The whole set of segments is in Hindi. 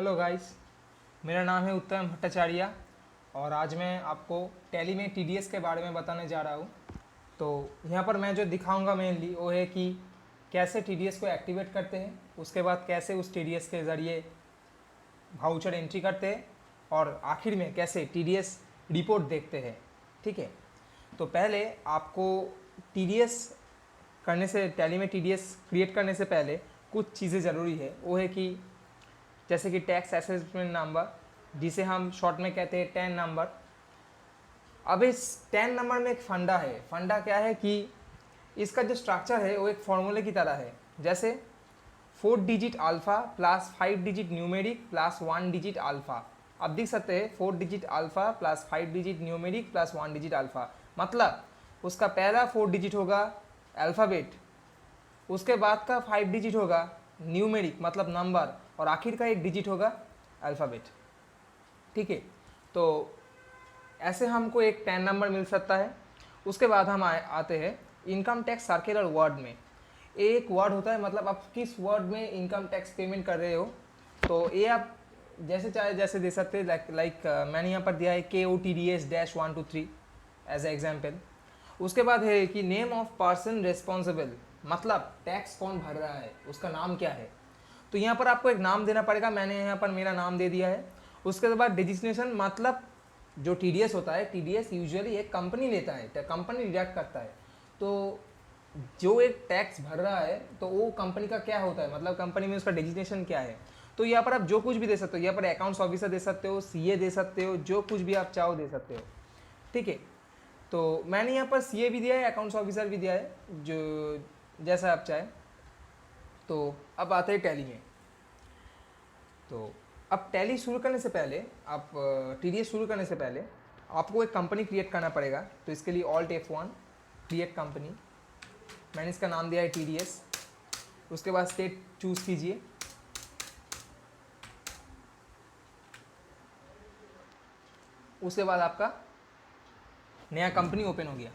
हेलो गाइस, मेरा नाम है उत्तम भट्टाचार्य और आज मैं आपको टैली में टीडीएस के बारे में बताने जा रहा हूँ। तो यहाँ पर मैं जो दिखाऊंगा मेनली वो है कि कैसे टीडीएस को एक्टिवेट करते हैं, उसके बाद कैसे उस टीडीएस के ज़रिए वाउचर एंट्री करते हैं और आखिर में कैसे टीडीएस रिपोर्ट देखते हैं। ठीक है, तो पहले आपको टीडीएस करने से टैली में टीडीएस क्रिएट करने से पहले कुछ चीज़ें ज़रूरी है। वो है कि जैसे कि टैक्स असेसमेंट नंबर, जिसे हम शॉर्ट में कहते हैं टैन नंबर। अब इस टैन नंबर में एक फंडा है। फंडा क्या है कि इसका जो स्ट्रक्चर है वो एक फॉर्मूले की तरह है। जैसे 4 digit alpha plus 5 digit numeric plus 1 digit alpha. आप देख सकते हैं 4 digit alpha plus 5 digit numeric plus 1 digit alpha, मतलब उसका पहला 4 डिजिट होगा अल्फ़ाबेट, उसके बाद का 5 डिजिट होगा न्यूमेरिक मतलब नंबर, और आखिर का 1 डिजिट होगा अल्फ़ाबेट। ठीक है, तो ऐसे हमको एक टैन नंबर मिल सकता है। उसके बाद हम आते हैं इनकम टैक्स सर्कुलर वर्ड में। एक वर्ड होता है, मतलब आप किस वर्ड में इनकम टैक्स पेमेंट कर रहे हो, तो ये आप जैसे चाहे जैसे दे सकते हैं। लाइक मैंने यहाँ पर दिया है KOTDS-123 एज ए एग्जाम्पल। उसके बाद है कि नेम ऑफ पर्सन रेस्पॉन्सिबल, मतलब टैक्स कौन भर रहा है, उसका नाम क्या है। तो यहाँ पर आपको एक नाम देना पड़ेगा। मैंने यहाँ पर मेरा नाम दे दिया है। उसके बाद डिजिग्नेशन, मतलब जो टीडीएस होता है, टीडीएस यूजुअली एक कंपनी लेता है, कंपनी डिडक्ट करता है। तो जो एक टैक्स भर रहा है तो वो कंपनी का क्या होता है, मतलब कंपनी में उसका डिजिग्नेशन क्या है। तो यहाँ पर आप जो कुछ भी दे सकते हो, यहाँ पर अकाउंट्स ऑफिसर दे सकते हो, सीए दे सकते हो, जो कुछ भी आप चाहो दे सकते हो। ठीक है, तो मैंने यहाँ पर सीए भी दिया है, अकाउंट्स ऑफिसर भी दिया है, जो जैसा आप चाहे। तो अब आते हैं टैली में। तो अब टैली शुरू करने से पहले, आप टीडीएस शुरू करने से पहले आपको एक कंपनी क्रिएट करना पड़ेगा। तो इसके लिए ऑल्ट F1 क्रिएट कंपनी, मैंने इसका नाम दिया है टीडीएस। उसके बाद स्टेट चूज़ कीजिए। उसके बाद आपका नया कंपनी ओपन हो गया।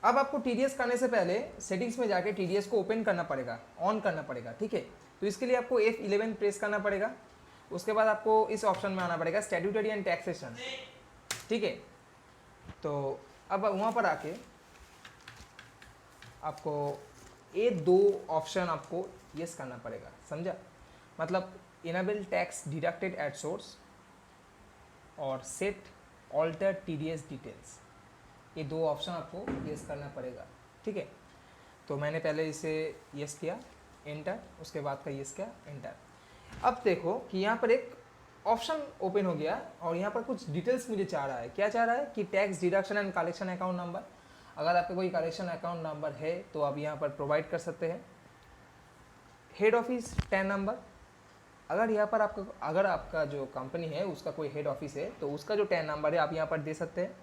अब आपको टीडीएस करने से पहले सेटिंग्स में जाके टीडीएस को ओपन करना पड़ेगा, ऑन करना पड़ेगा। ठीक है, तो इसके लिए आपको F11 प्रेस करना पड़ेगा। उसके बाद आपको इस ऑप्शन में आना पड़ेगा स्टैट्यूटरी एंड टैक्सेशन। ठीक है, तो अब वहाँ पर आके आपको ये दो ऑप्शन आपको यस करना पड़ेगा, समझा। मतलब enable tax deducted at source और सेट ऑल्टर टीडीएस डिटेल्स, ये दो ऑप्शन आपको यस करना पड़ेगा। ठीक है, तो मैंने पहले इसे यस किया, एंटर, उसके बाद का यस किया, एंटर। अब देखो कि यहाँ पर एक ऑप्शन ओपन हो गया और यहाँ पर कुछ डिटेल्स मुझे चाह रहा है। क्या चाह रहा है कि tax deduction and collection account number. अगर आपका कोई कलेक्शन अकाउंट नंबर है तो आप यहाँ पर प्रोवाइड कर सकते हैं। हेड ऑफिस टैन नंबर, अगर यहाँ पर आपका जो कंपनी है उसका कोई हेड ऑफिस है तो उसका जो टैन नंबर है आप यहाँ पर दे सकते हैं।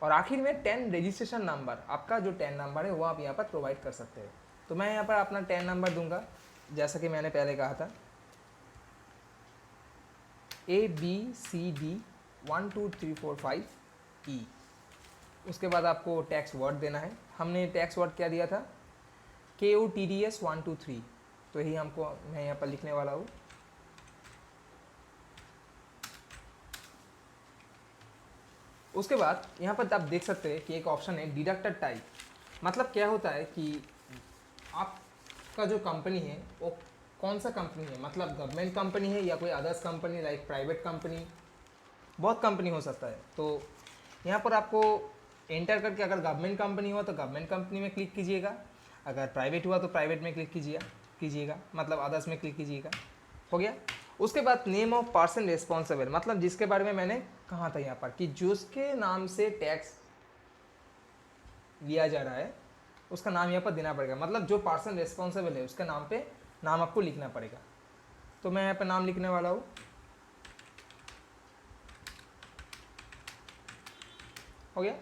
और आखिर में टैन रजिस्ट्रेशन नंबर, आपका जो टैन नंबर है वो आप यहाँ पर प्रोवाइड कर सकते हैं। तो मैं यहाँ पर अपना टैन नंबर दूंगा, जैसा कि मैंने पहले कहा था, ABCD1234 5E। उसके बाद आपको टैक्स वर्ड देना है। हमने टैक्स वर्ड क्या दिया था, KOTDS-123, तो यही हमको मैं यहाँ पर लिखने वाला हूँ। उसके बाद यहाँ पर आप देख सकते हैं कि एक ऑप्शन है डिडक्टेड टाइप। मतलब क्या होता है कि आपका जो कंपनी है वो कौन सा कंपनी है, मतलब गवर्नमेंट कंपनी है या कोई others company like private company, बहुत कंपनी हो सकता है। तो यहाँ पर आपको एंटर करके अगर गवर्नमेंट कंपनी हुआ तो गवर्नमेंट कंपनी में क्लिक कीजिएगा, अगर प्राइवेट हुआ तो प्राइवेट में क्लिक कीजिएगा, मतलब अदर्स में क्लिक कीजिएगा। हो गया। उसके बाद नेम ऑफ पर्सन रिस्पॉन्सिबल, मतलब जिसके बारे में मैंने कहा था यहाँ पर कि जिसके नाम से टैक्स लिया जा रहा है उसका नाम यहाँ पर देना पड़ेगा। मतलब जो पर्सन रिस्पॉन्सिबल है उसके नाम पे नाम आपको लिखना पड़ेगा। तो मैं यहाँ पर नाम लिखने वाला हूँ। हो गया।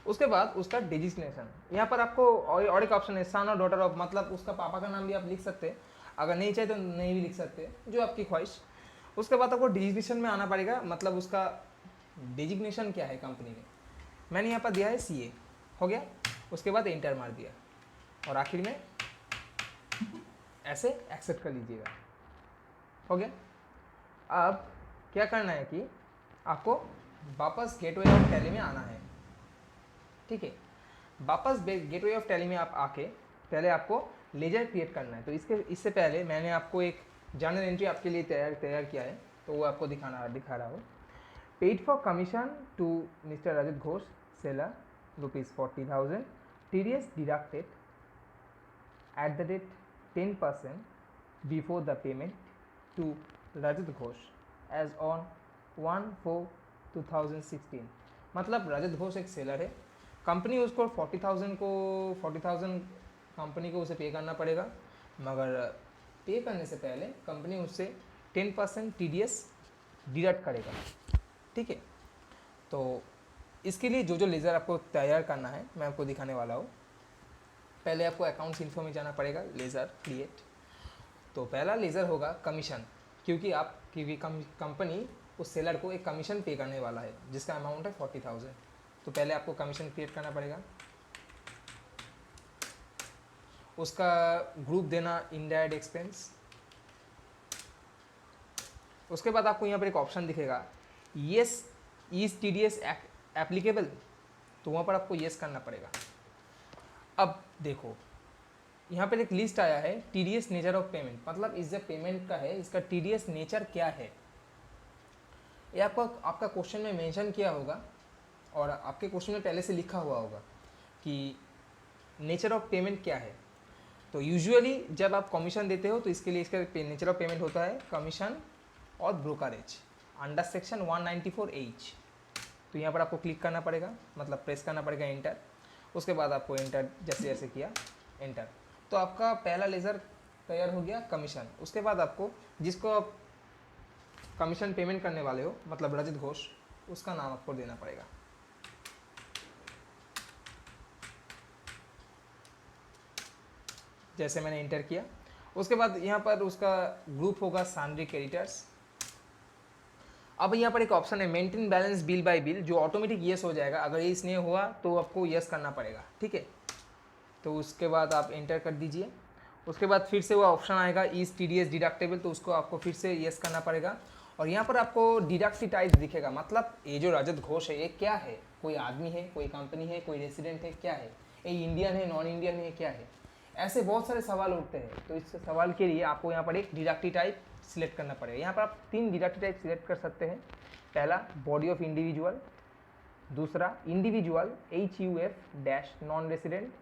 उसके बाद उसका डिजिग्नेशन, यहाँ पर आपको और एक ऑप्शन है सन और डॉटर ऑफ, मतलब उसका पापा का नाम भी आप लिख सकते हैं, अगर नहीं चाहे तो नहीं भी लिख सकते, जो आपकी ख्वाहिश। उसके बाद आपको डिजिग्नेशन में आना पड़ेगा, मतलब उसका डिजिग्नेशन क्या है कंपनी में। मैंने यहाँ पर दिया है CA। हो गया। उसके बाद एंटर मार दिया और आखिर में ऐसे एक्सेप्ट कर लीजिएगा। हो गया। अब क्या करना है कि आपको वापस गेटवे ऑफ टैली में आना है, ठीक है। वापस गेटवे ऑफ टैली में आप आके पहले आपको लेजर क्रिएट करना है। तो इससे पहले मैंने आपको एक जर्नल एंट्री आपके लिए तैयार किया है, तो वो आपको दिखा रहा हूँ। Paid for commission to mister Rajat Ghosh seller ₹40,000, TDS deducted at the rate 10% before the payment to Rajat Ghosh as on 1/4/2016। मतलब रजत घोष एक सेलर है, कंपनी उसको 40,000 कंपनी को उसे पे करना पड़ेगा, मगर पे करने से पहले कंपनी उससे 10% TDS डिडक्ट करेगा, ठीक है। तो इसके लिए जो लेज़र आपको तैयार करना है मैं आपको दिखाने वाला हूँ। पहले आपको अकाउंट्स इन्फो में जाना पड़ेगा, लेज़र क्रिएट। तो पहला लेज़र होगा कमीशन, क्योंकि कंपनी उस सेलर को एक कमीशन पे करने वाला है जिसका अमाउंट है 40,000। तो पहले आपको कमीशन क्रिएट करना पड़ेगा, उसका ग्रुप देना इनडायरेक्ट एक्सपेंस। उसके बाद आपको यहाँ पर एक ऑप्शन दिखेगा, येस इज TDS एप्लीकेबल, तो वहाँ पर आपको येस करना पड़ेगा। अब देखो यहाँ पर एक लिस्ट आया है TDS नेचर ऑफ पेमेंट, मतलब इस जो पेमेंट का है इसका TDS नेचर क्या है, ये आपका क्वेश्चन में मेंशन किया होगा और आपके क्वेश्चन में पहले से लिखा हुआ होगा कि नेचर ऑफ पेमेंट क्या है। तो यूजुअली जब आप कमीशन देते हो तो इसके लिए इसका नेचर ऑफ पेमेंट होता है कमीशन और ब्रोकरेज अंडर सेक्शन 194H। तो यहाँ पर आपको क्लिक करना पड़ेगा, मतलब प्रेस करना पड़ेगा एंटर। उसके बाद आपको एंटर जैसे किया एंटर, तो आपका पहला लेज़र तैयार हो गया कमीशन। उसके बाद आपको जिसको आप कमीशन पेमेंट करने वाले हो, मतलब रजत घोष, उसका नाम आपको देना पड़ेगा। जैसे मैंने एंटर किया, उसके बाद यहाँ पर उसका ग्रुप होगा सैंड्री क्रेडिटर्स। अब यहाँ पर एक ऑप्शन है maintain balance bill bye bill, जो ऑटोमेटिक येस हो जाएगा। अगर ये इसने हुआ तो आपको येस करना पड़ेगा, ठीक है। तो उसके बाद आप एंटर कर दीजिए। उसके बाद फिर से वो ऑप्शन आएगा इज TDS डिडक्टेबल, तो उसको आपको फिर से येस करना पड़ेगा। और यहाँ पर आपको डिडक्ट टाइप दिखेगा, मतलब ये जो रजत घोष है ये क्या है, कोई आदमी है, कोई कंपनी है, कोई रेसिडेंट है, क्या है, ये इंडियन है, नॉन इंडियन है, क्या है, ऐसे बहुत सारे सवाल उठते हैं। तो इस सवाल के लिए आपको यहाँ पर एक डिडक्टिव टाइप सिलेक्ट करना पड़ेगा। यहाँ पर आप 3 डिडक्टिव टाइप सिलेक्ट कर सकते हैं। पहला बॉडी ऑफ इंडिविजुअल, दूसरा इंडिविजुअल HUF- नॉन रेसिडेंट,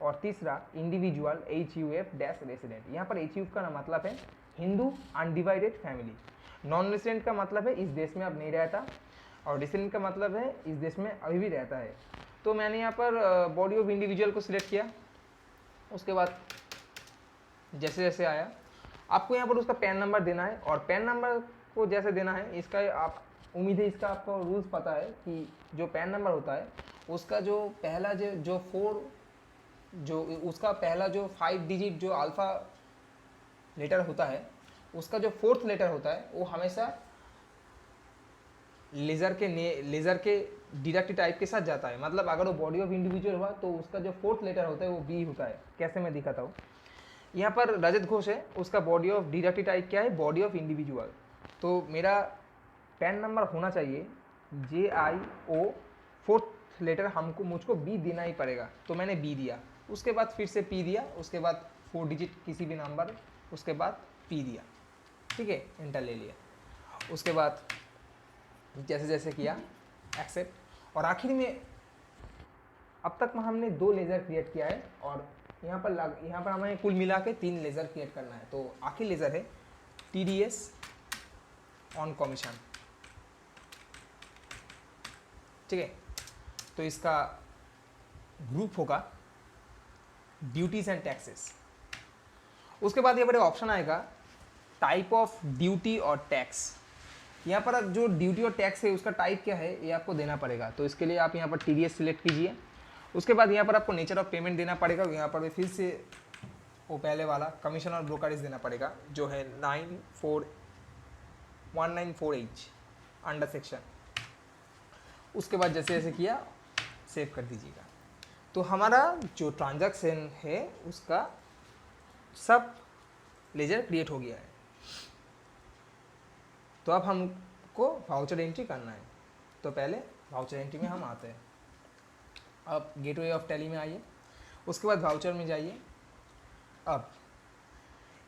और तीसरा इंडिविजुअल HUF- रेसिडेंट। यहाँ पर HUF का मतलब है Hindu undivided family, non resident का मतलब है इस देश में अब नहीं रहता, और रेसिडेंट का मतलब है इस देश में अभी भी रहता है। तो मैंने यहाँ पर बॉडी ऑफ इंडिविजुअल को सिलेक्ट किया। उसके बाद जैसे जैसे आया आपको यहाँ पर उसका पैन नंबर देना है, और पैन नंबर को जैसे देना है इसका आप उम्मीद है इसका आपको रूल्स पता है कि जो पैन नंबर होता है उसका जो पहला उसका पहला जो 5 डिजिट जो अल्फ़ा लेटर होता है, उसका जो 4th लेटर होता है वो हमेशा लेज़र के डिडक्टिव टाइप के साथ जाता है। मतलब अगर वो बॉडी ऑफ इंडिविजुअल हुआ तो उसका जो 4th लेटर होता है वो B होता है। कैसे मैं दिखाता हूँ, यहाँ पर रजत घोष है, उसका बॉडी ऑफ डिडक्टिव टाइप क्या है, बॉडी ऑफ इंडिविजुअल। तो मेरा पैन नंबर होना चाहिए JIO, 4th लेटर मुझको B देना ही पड़ेगा, तो मैंने B दिया। उसके बाद फिर से P दिया, उसके बाद 4 डिजिट किसी भी नंबर, उसके बाद P दिया, ठीक है, एंटर ले लिया। उसके बाद जैसे जैसे किया एक्सेप्ट, और आखिर में अब तक हमने 2 लेज़र क्रिएट किया है, और यहाँ पर हमें कुल मिला के 3 लेज़र क्रिएट करना है। तो आखिरी लेज़र है TDS ऑन कमीशन, ठीक है। तो इसका ग्रुप होगा ड्यूटीज एंड टैक्सेस। उसके बाद यहाँ पर ऑप्शन आएगा टाइप ऑफ ड्यूटी और टैक्स। यहाँ पर जो ड्यूटी और टैक्स है उसका टाइप क्या है ये आपको देना पड़ेगा। तो इसके लिए आप यहाँ पर TDS सिलेक्ट कीजिए। उसके बाद यहाँ पर आपको नेचर ऑफ पेमेंट देना पड़ेगा। यहाँ पर फिर से वो पहले वाला कमीशन और ब्रोकरेज देना पड़ेगा जो है 194H अंडर सेक्शन। उसके बाद जैसे जैसे किया सेव कर दीजिएगा। तो हमारा जो ट्रांजैक्शन है उसका सब लेजर क्रिएट हो गया है। तो अब हमको वाउचर एंट्री करना है। तो पहले वाउचर एंट्री में हम आते हैं। अब गेटवे ऑफ टैली में आइए, उसके बाद वाउचर में जाइए। अब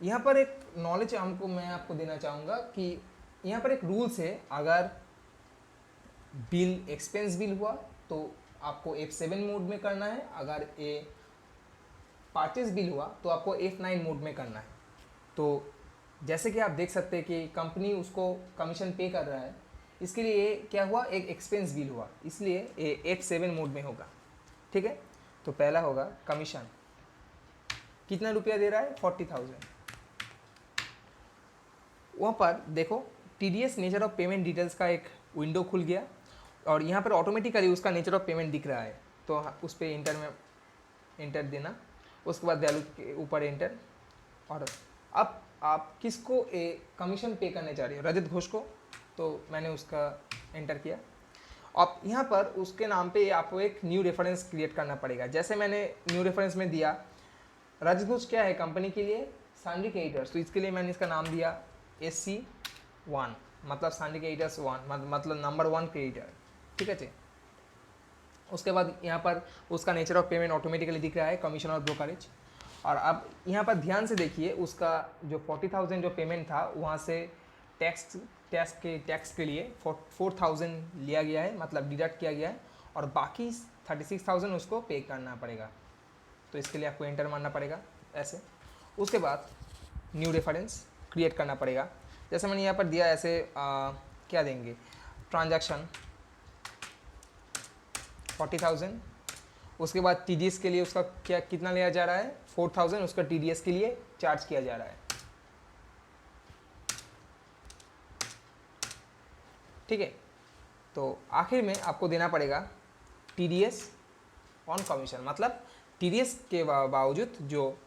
यहाँ पर एक नॉलेज हमको मैं आपको देना चाहूँगा कि यहाँ पर एक रूल्स है, अगर बिल एक्सपेंस बिल हुआ तो आपको F7 मोड में करना है, अगर ए परचेज बिल हुआ तो आपको F9 मोड में करना है। तो जैसे कि आप देख सकते हैं कि कंपनी उसको कमीशन पे कर रहा है, इसके लिए ये क्या हुआ, एक एक्सपेंस बिल हुआ, इसलिए ये F7 मोड में होगा। ठीक है, तो पहला होगा कमीशन, कितना रुपया दे रहा है, 40,000। वहाँ पर देखो TDS nature of payment details का एक विंडो खुल गया और यहाँ पर ऑटोमेटिकली उसका नेचर ऑफ पेमेंट दिख रहा है। तो उस पर इंटर में इंटर देना, उसके बाद वैल्यू के ऊपर इंटर। और अब आप किसको कमीशन पे करने जा रहे हो, रजत घोष को, तो मैंने उसका एंटर किया। अब यहाँ पर उसके नाम पे आपको एक न्यू रेफरेंस क्रिएट करना पड़ेगा। जैसे मैंने न्यू रेफरेंस में दिया, रजत घोष क्या है कंपनी के लिए, सैंडी क्रेडिटर्स, तो इसके लिए मैंने इसका नाम दिया SC1, मतलब सैंडी क्रेडिटर्स 1, मतलब नंबर 1 क्रेडिटर। ठीक है जी। उसके बाद यहाँ पर उसका नेचर ऑफ पेमेंट ऑटोमेटिकली दिख रहा है, कमीशन और ब्रोकरेज। और अब यहाँ पर ध्यान से देखिए, उसका जो 40,000 जो पेमेंट था वहाँ से टैक्स के लिए 4,000 लिया गया है, मतलब डिडक्ट किया गया है, और बाकी 36,000 उसको पे करना पड़ेगा। तो इसके लिए आपको एंटर मारना पड़ेगा ऐसे। उसके बाद न्यू रेफरेंस क्रिएट करना पड़ेगा। जैसे मैंने यहाँ पर दिया ऐसे, क्या देंगे, ट्रांजैक्शन 40,000। उसके बाद TDS के लिए उसका क्या कितना लिया जा रहा है, 4,000 उसका TDS के लिए चार्ज किया जा रहा है। ठीक है, तो आखिर में आपको देना पड़ेगा TDS ऑन कमीशन, मतलब TDS के बावजूद जो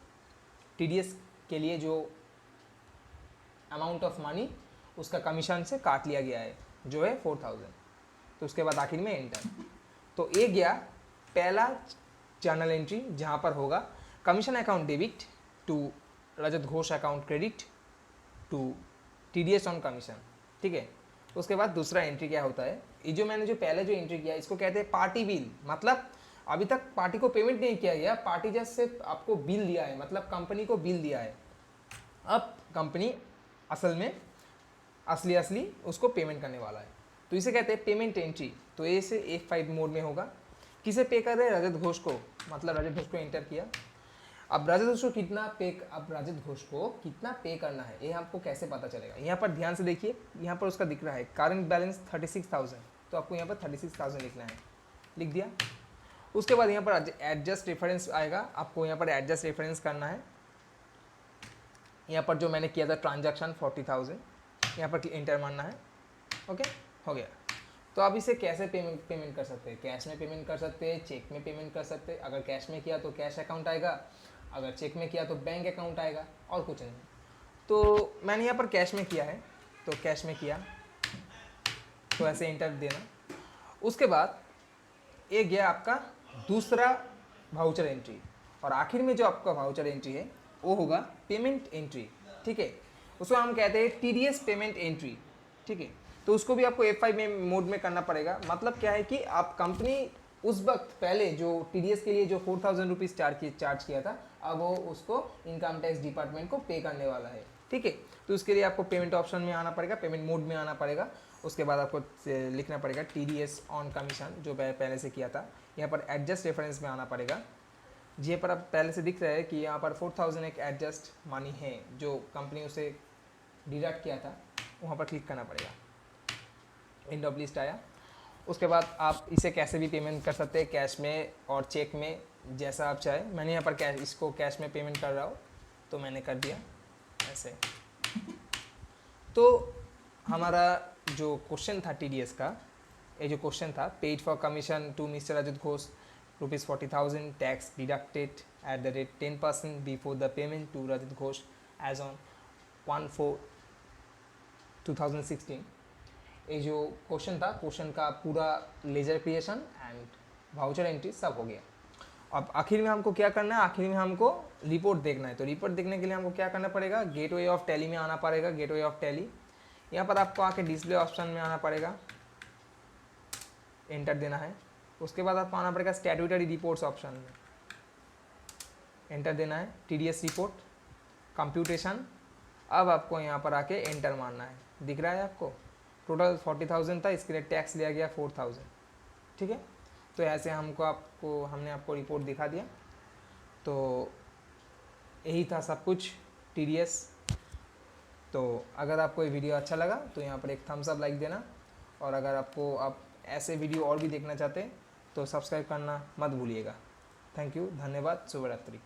TDS के लिए जो अमाउंट ऑफ मनी उसका कमीशन से काट लिया गया है, जो है 4,000। तो उसके बाद आखिर में एंटर। तो ये गया पहला जर्नल एंट्री, जहाँ पर होगा commission account debit to Rajat Ghosh account credit to TDS on commission. ठीक है, उसके बाद दूसरा एंट्री क्या होता है, ये जो मैंने जो पहले जो एंट्री किया इसको कहते हैं पार्टी बिल, मतलब अभी तक पार्टी को पेमेंट नहीं किया गया, पार्टी जस्ट सिर्फ आपको बिल दिया है, मतलब कंपनी को बिल दिया है। अब कंपनी असल में असली उसको पेमेंट करने वाला है, तो इसे कहते हैं पेमेंट एंट्री। तो ये से F5 मोड में होगा। किसे पे कर रहे हैं, रजत घोष को, मतलब रजत घोष को एंटर किया। अब रजत घोष को कितना पे करना है, ये आपको कैसे पता चलेगा, यहाँ पर ध्यान से देखिए, यहाँ पर उसका दिख रहा है करंट बैलेंस 36,000, तो आपको यहाँ पर 36,000 लिखना है, लिख दिया। उसके बाद यहाँ पर एडजस्ट रेफरेंस आएगा, आपको यहाँ पर एडजस्ट रेफरेंस करना है। यहाँ पर जो मैंने किया था ट्रांजैक्शन 40,000, यहाँ पर एंटर मारना है। ओके, हो गया। तो आप इसे कैसे पेमेंट कर सकते हैं, कैश में पेमेंट कर सकते हैं, चेक में पेमेंट कर सकते हैं। अगर कैश में किया तो कैश अकाउंट आएगा, अगर चेक में किया तो बैंक अकाउंट आएगा, और कुछ नहीं। तो मैंने यहाँ पर कैश में किया है, तो कैश में किया, तो ऐसे एंटर देना। उसके बाद ये गया आपका दूसरा वाउचर एंट्री, और आखिर में जो आपका वाउचर एंट्री है वो होगा पेमेंट एंट्री। ठीक है, उसको हम कहते हैं TDS पेमेंट एंट्री। ठीक है, तो उसको भी आपको F5 में मोड में करना पड़ेगा। मतलब क्या है कि आप कंपनी उस वक्त पहले जो TDS के लिए जो 4,000 रुपीज़ चार्ज किया था, अब वो उसको इनकम टैक्स डिपार्टमेंट को पे करने वाला है। ठीक है, तो उसके लिए आपको पेमेंट ऑप्शन में आना पड़ेगा, पेमेंट मोड में आना पड़ेगा। उसके बाद आपको लिखना पड़ेगा TDS ऑन कमीशन, जो पहले से किया था। यहाँ पर एडजस्ट रेफरेंस में आना पड़ेगा। जी पर अब पहले से दिख रहा है कि यहाँ पर 4,000 एक एडजस्ट मनी है जो कंपनी उसे डिडक्ट किया था, वहाँ पर क्लिक करना पड़ेगा। एंड ऑफ लिस्ट आया। उसके बाद आप इसे कैसे भी पेमेंट कर सकते हैं, कैश में और चेक में, जैसा आप चाहे। मैंने यहाँ पर इसको कैश में पेमेंट कर रहा हूँ, तो मैंने कर दिया ऐसे। तो हमारा जो क्वेश्चन था TDS का, ये जो क्वेश्चन था, paid for commission to mister Rajat Ghosh ₹40,000, tax deducted at the rate 10% before the payment to Rajat Ghosh as on 1/4/2016। ये जो क्वेश्चन था, क्वेश्चन का पूरा ledger creation and voucher entry सब हो गया। अब आखिर में हमको क्या करना है, आखिर में हमको रिपोर्ट देखना है। तो रिपोर्ट देखने के लिए हमको क्या करना पड़ेगा, गेटवे ऑफ टैली में आना पड़ेगा। गेटवे ऑफ टैली, यहाँ पर आपको आके डिस्प्ले ऑप्शन में आना पड़ेगा, एंटर देना है। उसके बाद आपको आना पड़ेगा स्टैट्यूटरी रिपोर्ट्स ऑप्शन में, एंटर देना है, TDS रिपोर्ट कंप्यूटेशन। अब आपको यहाँ पर आके एंटर मारना है। दिख रहा है आपको, टोटल 40,000 था, इसके लिए टैक्स लिया गया 4,000। ठीक है, तो ऐसे हमने आपको रिपोर्ट दिखा दिया। तो यही था सब कुछ TDS। तो अगर आपको ये वीडियो अच्छा लगा तो यहाँ पर एक थम्स अप लाइक देना, और अगर आप ऐसे वीडियो और भी देखना चाहते तो सब्सक्राइब करना मत भूलिएगा। थैंक यू, धन्यवाद, शुभ रात्रि।